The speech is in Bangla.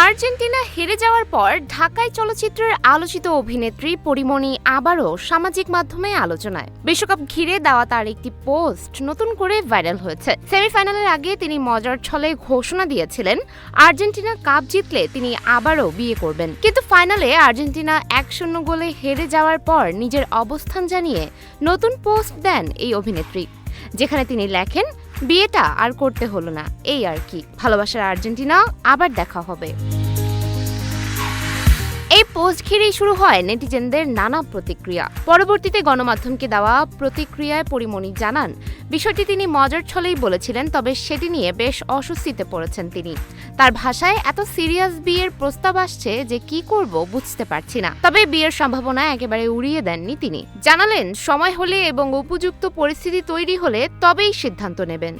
আর্জেন্টিনা হেরে যাওয়ার পর ঢাকায় চলচ্চিত্রের আলোচিত অভিনেত্রী পরীমণি আবারও সামাজিক মাধ্যমে আলোচনায়। বিশ্বকাপ ঘিরে দেওয়া তার একটি পোস্ট নতুন করে ভাইরাল হয়েছে। সেমিফাইনালের আগে তিনি মজার ছলে ঘোষণা দিয়েছিলেন আর্জেন্টিনা কাপ জিতলে তিনি আবারও বিয়ে করবেন। কিন্তু ফাইনালে আর্জেন্টিনা 1-0 গোলে হেরে যাওয়ার পর নিজের অবস্থান জানিয়ে নতুন পোস্ট দেন এই অভিনেত্রী, যেখানে তিনি লেখেন, বিয়েটা আর করতে হলো না, এই আর কি, ভালোবাসার আর্জেন্টিনা, আবার দেখা হবে। এই পোস্ট ঘিরেই শুরু হয় নেটিজেনদের নানা প্রতিক্রিয়া। পরবর্তীতে গণমাধ্যমকে দেওয়া প্রতিক্রিয়ায় পরীমণি জানান, বিষয়টি তিনি মজার ছলেই বলেছিলেন, তবে সেটি নিয়ে বেশ অস্বস্তিতে পড়েছেন তিনি। তার ভাষায়, এত সিরিয়াস বিয়ের প্রস্তাব আসছে যে কি করব বুঝতে পারছি না। তবে বিয়ের সম্ভাবনা একেবারে উড়িয়ে দেননি তিনি। জানালেন, সময় হলে এবং উপযুক্ত পরিস্থিতি তৈরি হলে তবেই সিদ্ধান্ত নেবেন।